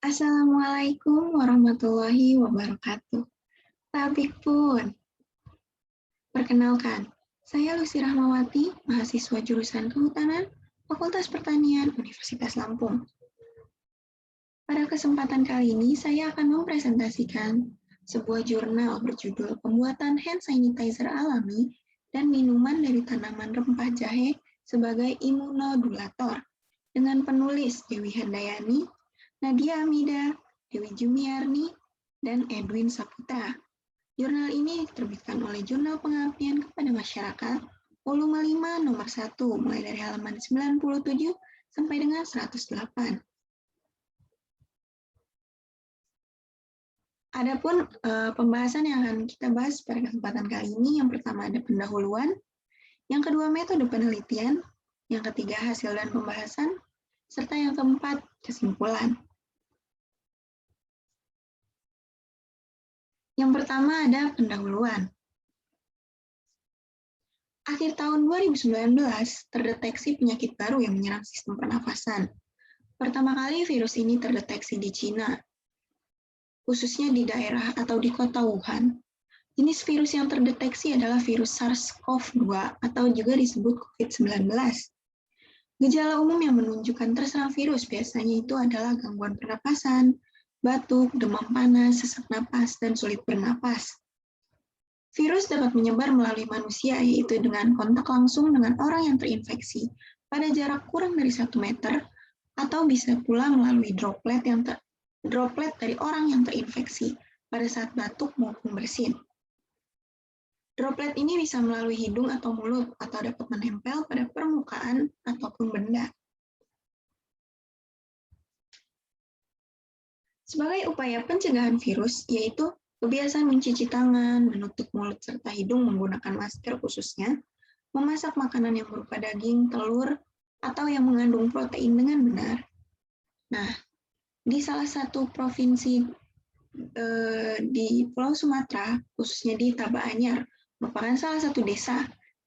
Assalamualaikum warahmatullahi wabarakatuh. Tabik pun. Perkenalkan, saya Lucy Rahmawati, mahasiswa jurusan Kehutanan, Fakultas Pertanian, Universitas Lampung. Pada kesempatan kali ini, saya akan mempresentasikan sebuah jurnal berjudul Pembuatan Hand Sanitizer Alami dan Minuman dari Tanaman Rempah Jahe sebagai Imunodulator dengan penulis Dewi Handayani, Nadia Amida, Dewi Jumiarni, dan Edwin Saputra. Jurnal ini diterbitkan oleh Jurnal Pengabdian kepada Masyarakat, volume 5 nomor 1, mulai dari halaman 97 sampai dengan 108. Adapun pembahasan yang akan kita bahas pada kesempatan kali ini, yang pertama ada pendahuluan, yang kedua metode penelitian, yang ketiga hasil dan pembahasan, serta yang keempat kesimpulan. Yang pertama ada pendahuluan. Akhir tahun 2019, terdeteksi penyakit baru yang menyerang sistem pernafasan. Pertama kali virus ini terdeteksi di Cina, khususnya di daerah atau di kota Wuhan. Jenis virus yang terdeteksi adalah virus SARS-CoV-2 atau juga disebut COVID-19. Gejala umum yang menunjukkan terserang virus biasanya itu adalah gangguan pernapasan, batuk, demam panas, sesak napas, dan sulit bernapas. Virus dapat menyebar melalui manusia, yaitu dengan kontak langsung dengan orang yang terinfeksi pada jarak kurang dari 1 meter, atau bisa pula melalui droplet dari orang yang terinfeksi pada saat batuk maupun bersin. Droplet ini bisa melalui hidung atau mulut, atau dapat menempel pada permukaan ataupun benda. Sebagai upaya pencegahan virus, yaitu kebiasaan mencuci tangan, menutup mulut serta hidung menggunakan masker khususnya, memasak makanan yang berupa daging, telur, atau yang mengandung protein dengan benar. Nah, di salah satu provinsi di Pulau Sumatera, khususnya di Taba Anyar, merupakan salah satu desa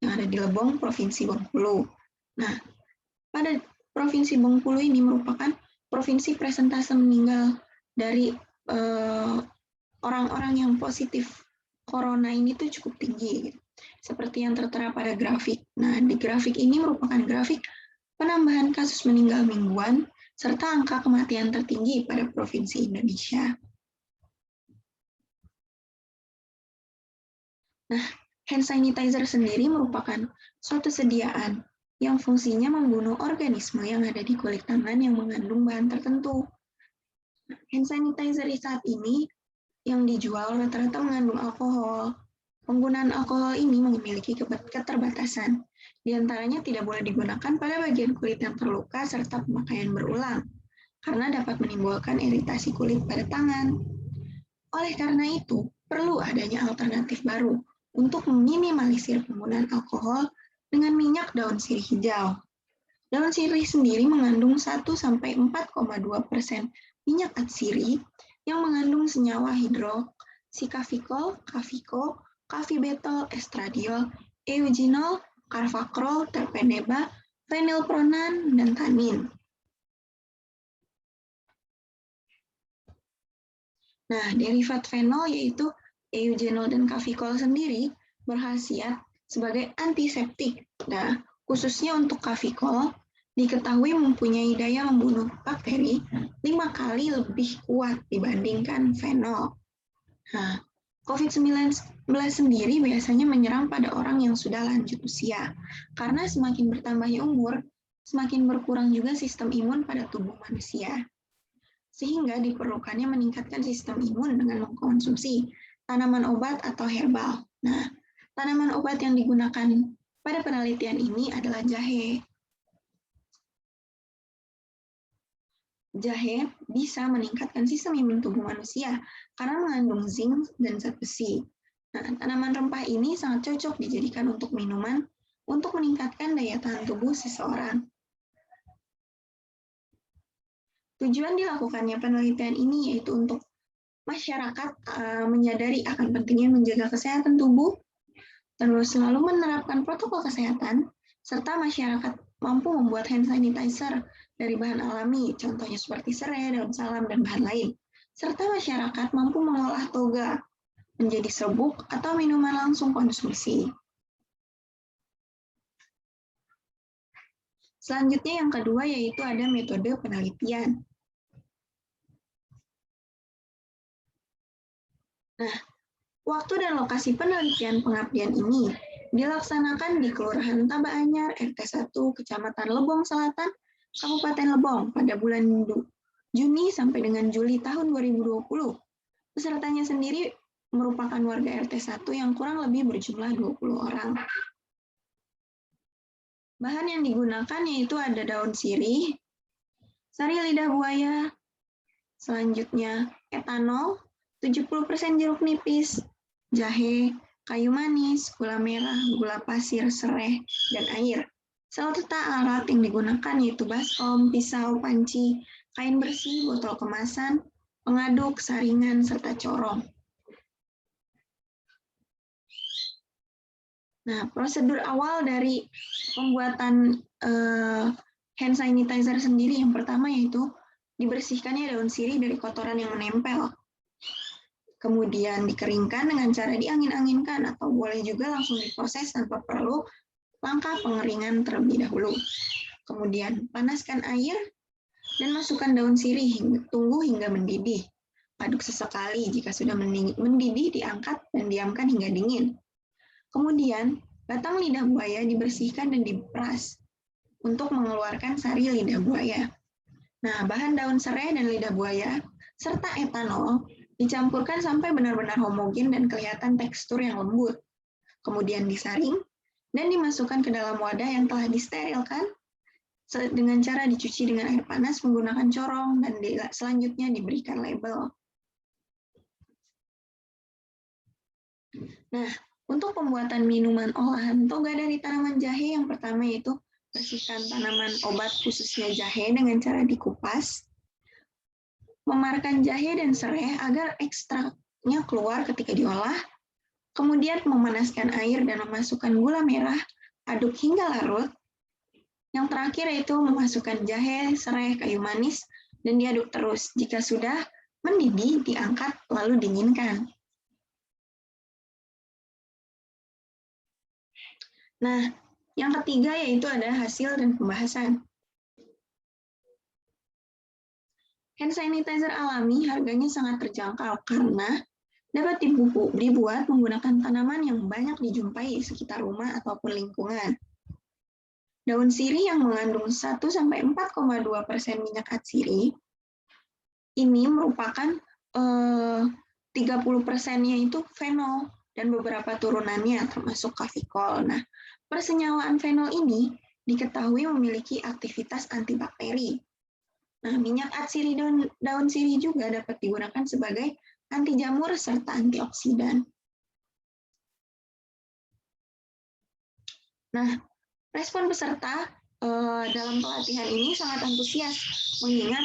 yang ada di Lebong, Provinsi Bengkulu. Nah, pada Provinsi Bengkulu ini merupakan provinsi presentase meninggal dari orang-orang yang positif corona ini tuh cukup tinggi, seperti yang tertera pada grafik. Nah, di grafik ini merupakan grafik penambahan kasus meninggal mingguan serta angka kematian tertinggi pada provinsi Indonesia. Nah, hand sanitizer sendiri merupakan suatu sediaan yang fungsinya membunuh organisme yang ada di kulit tangan yang mengandung bahan tertentu. Hand sanitizer saat ini yang dijual rata-rata mengandung alkohol. Penggunaan alkohol ini memiliki keterbatasan. Di antaranya tidak boleh digunakan pada bagian kulit yang terluka serta pemakaian berulang, karena dapat menimbulkan iritasi kulit pada tangan. Oleh karena itu, perlu adanya alternatif baru untuk meminimalisir penggunaan alkohol dengan minyak daun sirih hijau. Daun sirih sendiri mengandung 1-4,2% minyak atsiri yang mengandung senyawa hidroksikafikol, kafiko, kafibetol, estradiol, eugenol, carfacrol, terpeneba, fenilpronan, dan tanin. Nah, derivat fenol yaitu eugenol dan kafikol sendiri berkhasiat sebagai antiseptik. Nah, khususnya untuk kafikol, diketahui mempunyai daya membunuh bakteri 5 kali lebih kuat dibandingkan fenol. Nah, COVID-19 sendiri biasanya menyerang pada orang yang sudah lanjut usia, karena semakin bertambahnya umur, semakin berkurang juga sistem imun pada tubuh manusia. Sehingga diperlukannya meningkatkan sistem imun dengan mengkonsumsi tanaman obat atau herbal. Nah, tanaman obat yang digunakan pada penelitian ini adalah jahe. Jahe bisa meningkatkan sistem imun tubuh manusia karena mengandung zinc dan zat besi. Nah, tanaman rempah ini sangat cocok dijadikan untuk minuman untuk meningkatkan daya tahan tubuh seseorang. Tujuan dilakukannya penelitian ini yaitu untuk masyarakat menyadari akan pentingnya menjaga kesehatan tubuh, terus selalu menerapkan protokol kesehatan, serta masyarakat mampu membuat hand sanitizer dari bahan alami, contohnya seperti serai, daun salam, dan bahan lain. Serta masyarakat mampu mengolah toga menjadi serbuk atau minuman langsung konsumsi. Selanjutnya yang kedua yaitu ada metode penelitian. Nah, waktu dan lokasi penelitian pengabdian ini dilaksanakan di Kelurahan Taba Anyar, RT 1, Kecamatan Lebong Selatan, Kabupaten Lebong pada bulan Juni sampai dengan Juli tahun 2020. Pesertanya sendiri merupakan warga RT 1 yang kurang lebih berjumlah 20 orang. Bahan yang digunakan yaitu ada daun sirih, sari lidah buaya, selanjutnya etanol, 70% jeruk nipis, jahe, kayu manis, gula merah, gula pasir, serai, dan air. Serta alat yang digunakan yaitu baskom, pisau, panci, kain bersih, botol kemasan, pengaduk, saringan, serta corong. Nah, prosedur awal dari pembuatan hand sanitizer sendiri yang pertama yaitu dibersihkannya daun sirih dari kotoran yang menempel. Kemudian dikeringkan dengan cara diangin-anginkan atau boleh juga langsung diproses tanpa perlu langkah pengeringan terlebih dahulu. Kemudian panaskan air dan masukkan daun sirih, tunggu hingga mendidih. Aduk sesekali, jika sudah mendidih diangkat dan diamkan hingga dingin. Kemudian, batang lidah buaya dibersihkan dan diperas untuk mengeluarkan sari lidah buaya. Nah, bahan daun serai dan lidah buaya serta etanol dicampurkan sampai benar-benar homogen dan kelihatan tekstur yang lembut. Kemudian disaring dan dimasukkan ke dalam wadah yang telah disterilkan dengan cara dicuci dengan air panas menggunakan corong dan selanjutnya diberikan label. Nah, untuk pembuatan minuman olahan toga dari tanaman jahe yang pertama yaitu bersihkan tanaman obat khususnya jahe dengan cara dikupas, memarkan jahe dan serai agar ekstraknya keluar ketika diolah, kemudian memanaskan air dan memasukkan gula merah, aduk hingga larut. Yang terakhir yaitu memasukkan jahe, serai, kayu manis, dan diaduk terus. Jika sudah mendidih, diangkat lalu dinginkan. Nah, yang ketiga yaitu ada hasil dan pembahasan. Hand sanitizer alami harganya sangat terjangkau karena dapat dibuat menggunakan tanaman yang banyak dijumpai di sekitar rumah ataupun lingkungan. Daun sirih yang mengandung 1-4,2% minyak atsiri ini merupakan 30%-nya itu fenol dan beberapa turunannya termasuk kafikol. Nah, persenyawaan fenol ini diketahui memiliki aktivitas antibakteri. Nah, minyak atsiri daun sirih juga dapat digunakan sebagai anti jamur serta antioksidan. Nah, respon peserta dalam pelatihan ini sangat antusias, mengingat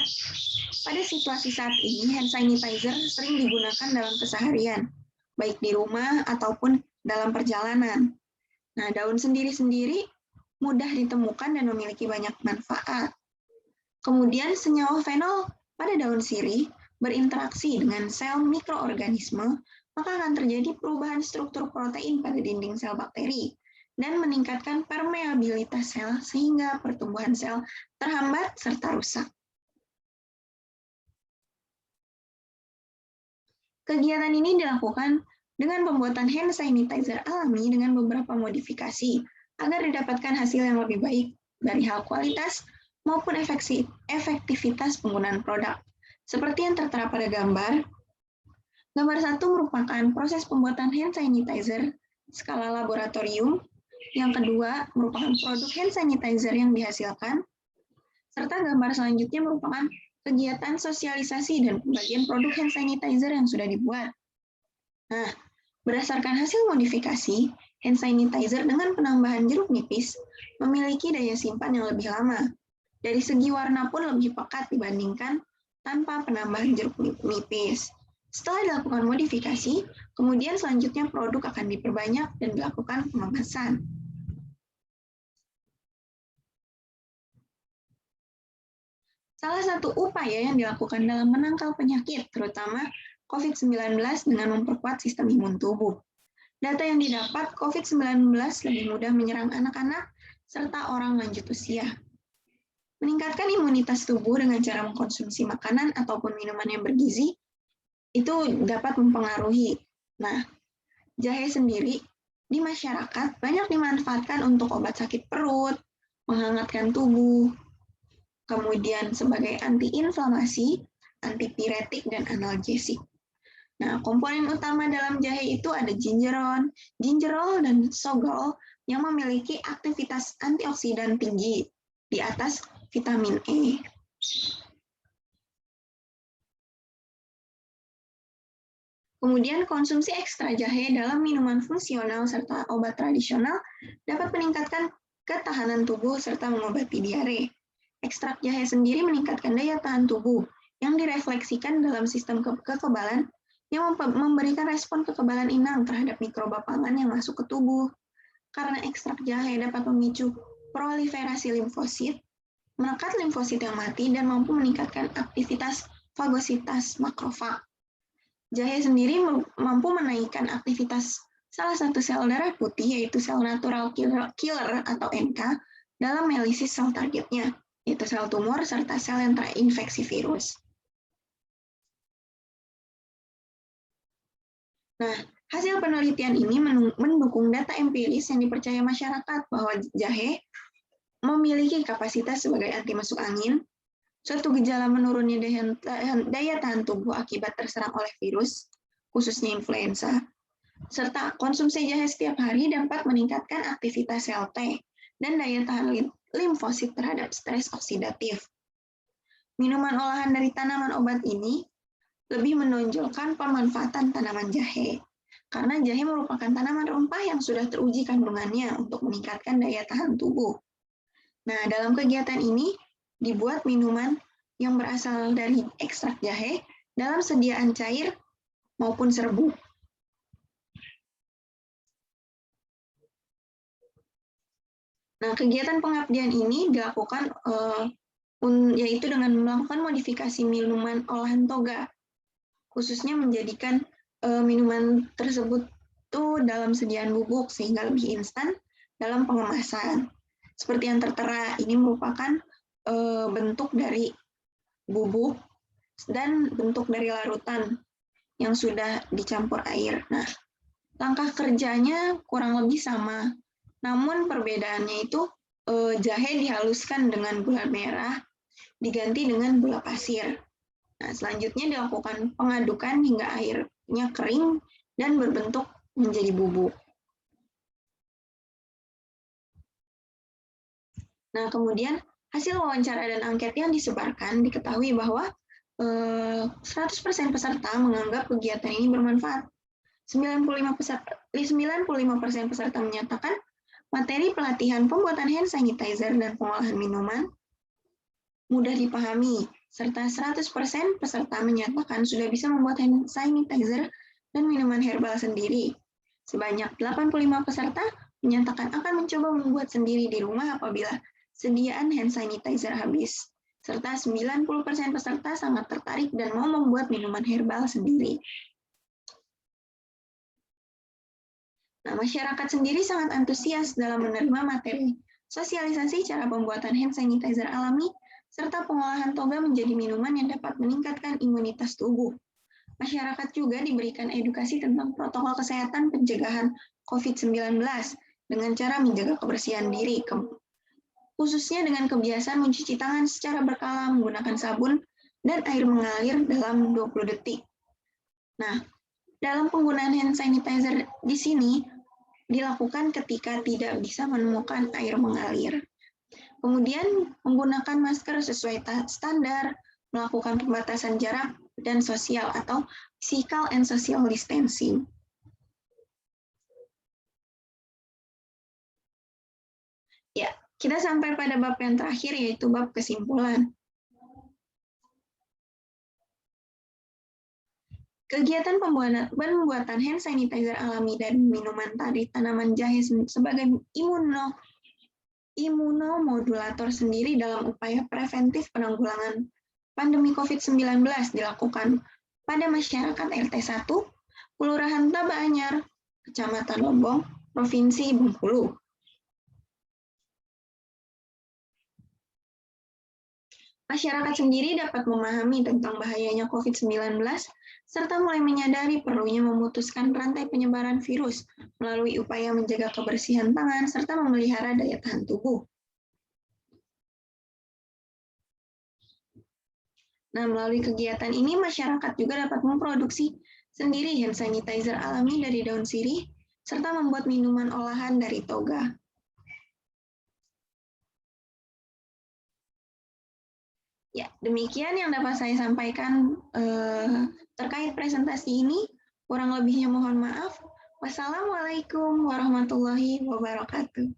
pada situasi saat ini hand sanitizer sering digunakan dalam keseharian, baik di rumah ataupun dalam perjalanan. Nah, daun sendiri-sendiri mudah ditemukan dan memiliki banyak manfaat. Kemudian senyawa fenol pada daun sirih berinteraksi dengan sel mikroorganisme, maka akan terjadi perubahan struktur protein pada dinding sel bakteri dan meningkatkan permeabilitas sel sehingga pertumbuhan sel terhambat serta rusak. Kegiatan ini dilakukan dengan pembuatan hand sanitizer alami dengan beberapa modifikasi agar didapatkan hasil yang lebih baik dari hal kualitas maupun efektivitas penggunaan produk. Seperti yang tertera pada gambar 1 merupakan proses pembuatan hand sanitizer skala laboratorium, yang kedua merupakan produk hand sanitizer yang dihasilkan, serta gambar selanjutnya merupakan kegiatan sosialisasi dan pembagian produk hand sanitizer yang sudah dibuat. Nah, berdasarkan hasil modifikasi, hand sanitizer dengan penambahan jeruk nipis memiliki daya simpan yang lebih lama. Dari segi warna pun lebih pekat dibandingkan tanpa penambahan jeruk nipis. Setelah dilakukan modifikasi, kemudian selanjutnya produk akan diperbanyak dan dilakukan pengemasan. Salah satu upaya yang dilakukan dalam menangkal penyakit, terutama COVID-19 dengan memperkuat sistem imun tubuh. Data yang didapat, COVID-19 lebih mudah menyerang anak-anak serta orang lanjut usia. Meningkatkan imunitas tubuh dengan cara mengkonsumsi makanan ataupun minuman yang bergizi, itu dapat mempengaruhi. Nah, jahe sendiri di masyarakat banyak dimanfaatkan untuk obat sakit perut, menghangatkan tubuh, kemudian sebagai antiinflamasi, antipiretik, dan analgesik. Nah, komponen utama dalam jahe itu ada gingerol, dan sogol yang memiliki aktivitas antioksidan tinggi di atas vitamin E. Kemudian konsumsi ekstra jahe dalam minuman fungsional serta obat tradisional dapat meningkatkan ketahanan tubuh serta mengobati diare. Ekstrak jahe sendiri meningkatkan daya tahan tubuh yang direfleksikan dalam sistem kekebalan yang memberikan respon kekebalan inang terhadap mikroba pangan yang masuk ke tubuh. Karena ekstrak jahe dapat memicu proliferasi limfosit, menekan limfosit yang mati, dan mampu meningkatkan aktivitas fagositas makrofag. Jahe sendiri mampu menaikkan aktivitas salah satu sel darah putih, yaitu sel natural killer atau NK, dalam melisis sel targetnya, yaitu sel tumor serta sel yang terinfeksi virus. Nah, hasil penelitian ini mendukung data empiris yang dipercaya masyarakat bahwa jahe memiliki kapasitas sebagai anti masuk angin, suatu gejala menurunnya daya tahan tubuh akibat terserang oleh virus, khususnya influenza, serta konsumsi jahe setiap hari dapat meningkatkan aktivitas sel T dan daya tahan limfosit terhadap stres oksidatif. Minuman olahan dari tanaman obat ini lebih menonjolkan pemanfaatan tanaman jahe, karena jahe merupakan tanaman rempah yang sudah teruji kandungannya untuk meningkatkan daya tahan tubuh. Nah, dalam kegiatan ini dibuat minuman yang berasal dari ekstrak jahe dalam sediaan cair maupun serbuk. Nah, kegiatan pengabdian ini dilakukan yaitu dengan melakukan modifikasi minuman olahan toga, khususnya menjadikan minuman tersebut itu dalam sediaan bubuk sehingga lebih instan dalam pengemasan. Seperti yang tertera, ini merupakan bentuk dari bubuk dan bentuk dari larutan yang sudah dicampur air. Nah, langkah kerjanya kurang lebih sama, namun perbedaannya itu jahe dihaluskan dengan gula merah, diganti dengan gula pasir. Nah, selanjutnya dilakukan pengadukan hingga airnya kering dan berbentuk menjadi bubuk. Nah, kemudian hasil wawancara dan angket yang disebarkan diketahui bahwa 100% peserta menganggap kegiatan ini bermanfaat. 95% peserta menyatakan materi pelatihan pembuatan hand sanitizer dan pengolahan minuman mudah dipahami, serta 100% peserta menyatakan sudah bisa membuat hand sanitizer dan minuman herbal sendiri. Sebanyak 85 peserta menyatakan akan mencoba membuat sendiri di rumah apabila sediaan hand sanitizer habis, serta 90% peserta sangat tertarik dan mau membuat minuman herbal sendiri. Nah, masyarakat sendiri sangat antusias dalam menerima materi sosialisasi cara pembuatan hand sanitizer alami serta pengolahan toga menjadi minuman yang dapat meningkatkan imunitas tubuh. Masyarakat juga diberikan edukasi tentang protokol kesehatan pencegahan COVID-19 dengan cara menjaga kebersihan diri, khususnya dengan kebiasaan mencuci tangan secara berkala menggunakan sabun dan air mengalir dalam 20 detik. Nah, dalam penggunaan hand sanitizer di sini dilakukan ketika tidak bisa menemukan air mengalir. Kemudian menggunakan masker sesuai standar, melakukan pembatasan jarak dan sosial atau physical and social distancing. Ya, kita sampai pada bab yang terakhir, yaitu bab kesimpulan. Kegiatan pembuatan hand sanitizer alami dan minuman dari tanaman jahe sebagai imunomodulator sendiri dalam upaya preventif penanggulangan pandemi COVID-19 dilakukan pada masyarakat RT 1, Kelurahan Taba Anyar, Kecamatan Lombong, Provinsi Bengkulu. Masyarakat sendiri dapat memahami tentang bahayanya COVID-19 serta mulai menyadari perlunya memutuskan rantai penyebaran virus melalui upaya menjaga kebersihan tangan serta memelihara daya tahan tubuh. Nah, melalui kegiatan ini masyarakat juga dapat memproduksi sendiri hand sanitizer alami dari daun sirih serta membuat minuman olahan dari toga. Ya, demikian yang dapat saya sampaikan terkait presentasi ini. Kurang lebihnya mohon maaf. Wassalamualaikum warahmatullahi wabarakatuh.